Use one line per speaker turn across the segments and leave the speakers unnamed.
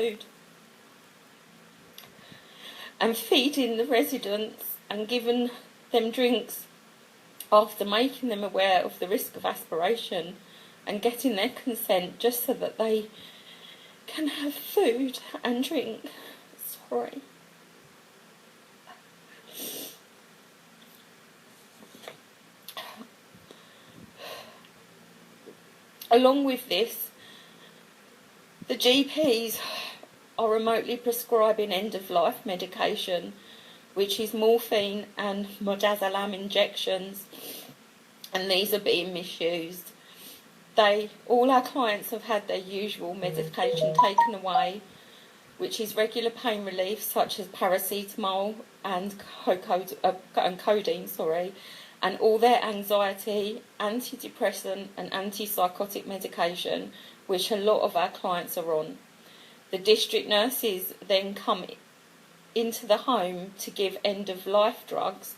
food. And feeding the residents and giving them drinks after making them aware of the risk of aspiration and getting their consent just so that they can have food and drink. Sorry. Along with this, the GPs are remotely prescribing end-of-life medication, which is morphine and midazolam injections, and these are being misused. All our clients have had their usual medication taken away, which is regular pain relief such as paracetamol and codeine, and all their anxiety, antidepressant and antipsychotic medication, which a lot of our clients are on. The district nurses then come into the home to give end-of-life drugs,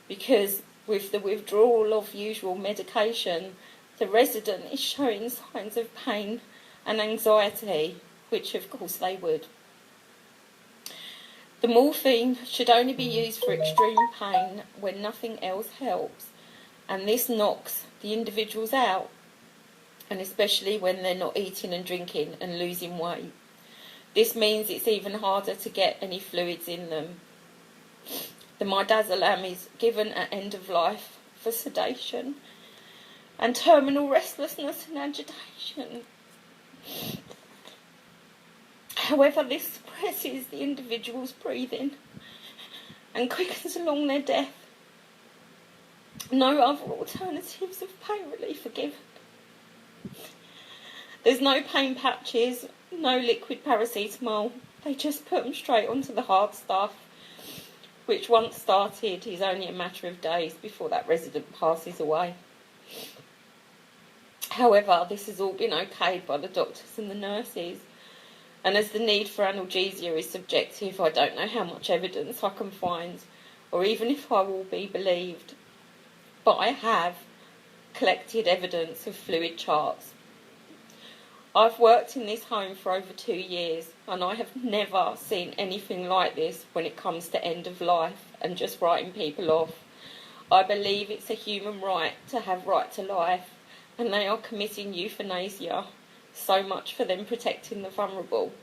because with the withdrawal of usual medication, the resident is showing signs of pain and anxiety, which of course they would. The morphine should only be used for extreme pain when nothing else helps, and this knocks the individuals out, and especially when they're not eating and drinking and losing weight. This means it's even harder to get any fluids in them. The midazolam is given at end of life for sedation and terminal restlessness and agitation. However, this suppresses the individual's breathing and quickens along their death. No other alternatives of pain relief are given. There's no pain patches, no liquid paracetamol. They just put them straight onto the hard stuff, which once started is only a matter of days before that resident passes away. However, this has all been okayed by the doctors and the nurses, and as the need for analgesia is subjective, I don't know how much evidence I can find, or even if I will be believed, but I have collected evidence of fluid charts. I've worked in this home for over 2 years, and I have never seen anything like this when it comes to end of life and just writing people off. I believe it's a human right to have right to life, and they are committing euthanasia. So much for them protecting the vulnerable.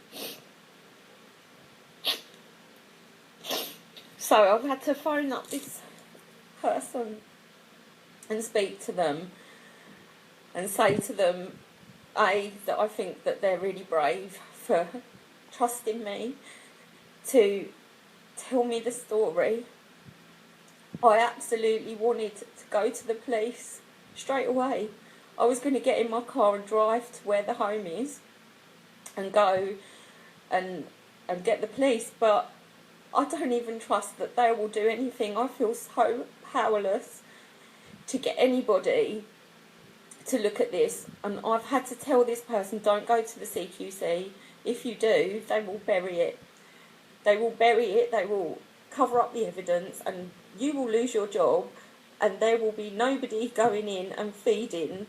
So I've had to phone up this person and speak to them and say to them, that I think that they're really brave for trusting me to tell me the story. I absolutely wanted to go to the police straight away. I was going to get in my car and drive to where the home is and go and get the police, but I don't even trust that they will do anything. I feel so powerless to get anybody to look at this, and I've had to tell this person, don't go to the CQC. If you do, they will bury it. They will bury it, they will cover up the evidence, and you will lose your job, and there will be nobody going in and feeding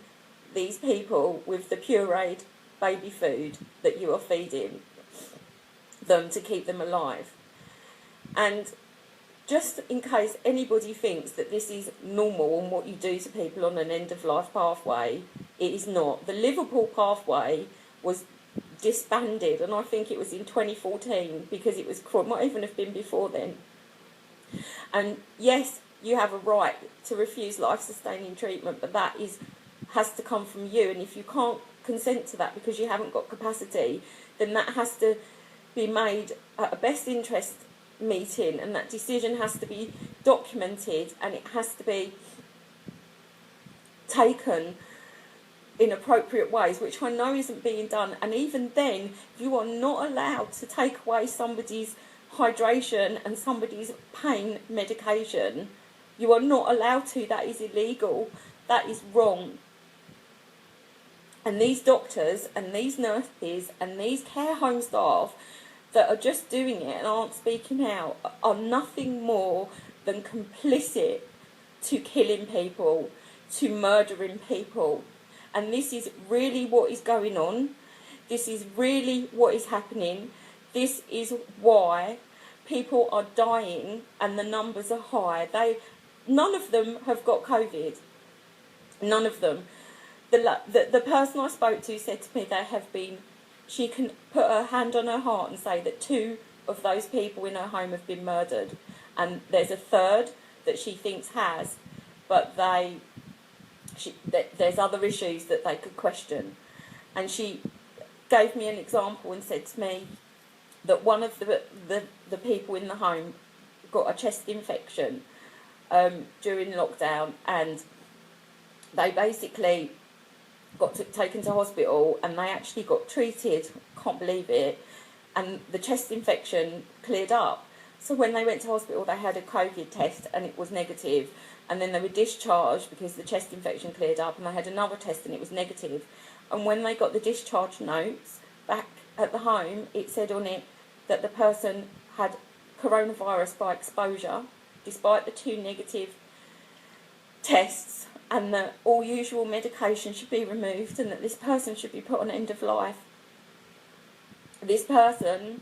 these people with the pureed baby food that you are feeding them to keep them alive. And just in case anybody thinks that this is normal and what you do to people on an end-of-life pathway, it is not. The Liverpool pathway was disbanded, and I think it was in 2014, because it might even have been before then. And yes, you have a right to refuse life-sustaining treatment, but that has to come from you, and if you can't consent to that because you haven't got capacity, then that has to be made at a best interest meeting, and that decision has to be documented, and it has to be taken in appropriate ways, which I know isn't being done. And even then, you are not allowed to take away somebody's hydration and somebody's pain medication. You are not allowed to. That is illegal. That is wrong. And these doctors and these nurses and these care home staff that are just doing it and aren't speaking out are nothing more than complicit to killing people, to murdering people. And this is really what is going on. This is really what is happening. This is why people are dying and the numbers are high. None of them have got COVID. None of them. The person I spoke to said to me she can put her hand on her heart and say that 2 of those people in her home have been murdered, and there's a third that she thinks has, but there's other issues that they could question. And she gave me an example and said to me that one of the people in the home got a chest infection during lockdown, and they basically got taken to hospital, and they actually got treated, can't believe it, and the chest infection cleared up. So when they went to hospital, they had a COVID test and it was negative, and then they were discharged because the chest infection cleared up, and they had another test and it was negative. And when they got the discharge notes back at the home, it said on it that the person had coronavirus by exposure, despite the 2 negative tests, and that all usual medication should be removed, and that this person should be put on end of life. This person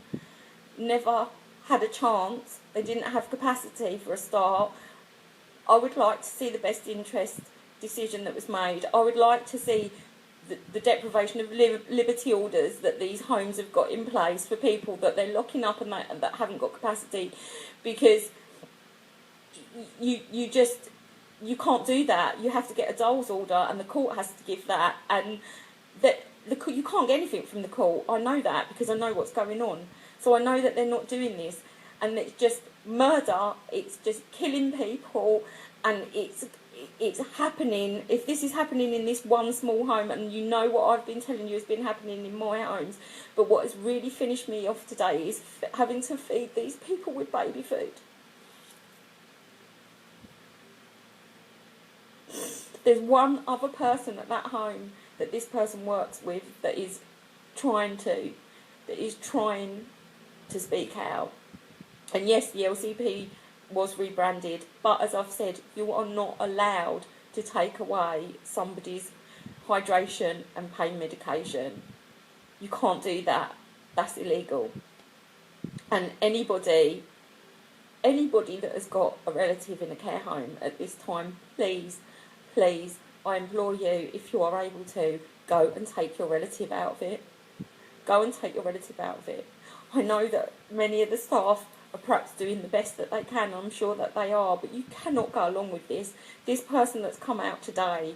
never had a chance. They didn't have capacity for a start. I would like to see the best interest decision that was made. I would like to see the deprivation of liberty orders that these homes have got in place for people that they're locking up and that haven't got capacity, because you can't do that. You have to get a dole's order, and the court has to give that, and you can't get anything from the court. I know that because I know what's going on. So I know that they're not doing this, and it's just murder. It's just killing people, and it's happening. If this is happening in this one small home, and you know what I've been telling you has been happening in my homes, but what has really finished me off today is having to feed these people with baby food. There's one other person at that home that this person works with that is trying to speak out. And yes, the LCP was rebranded, but as I've said, you are not allowed to take away somebody's hydration and pain medication. You can't do that. That's illegal. And anybody that has got a relative in a care home at this time, please, I implore you, if you are able to, go and take your relative out of it. Go and take your relative out of it. I know that many of the staff are perhaps doing the best that they can. I'm sure that they are, but you cannot go along with this. This person that's come out today,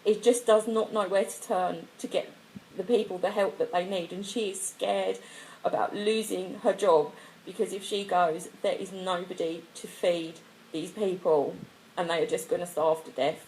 it just does not know where to turn to get the people the help that they need, and she is scared about losing her job, because if she goes, there is nobody to feed these people, and they are just going to starve to death.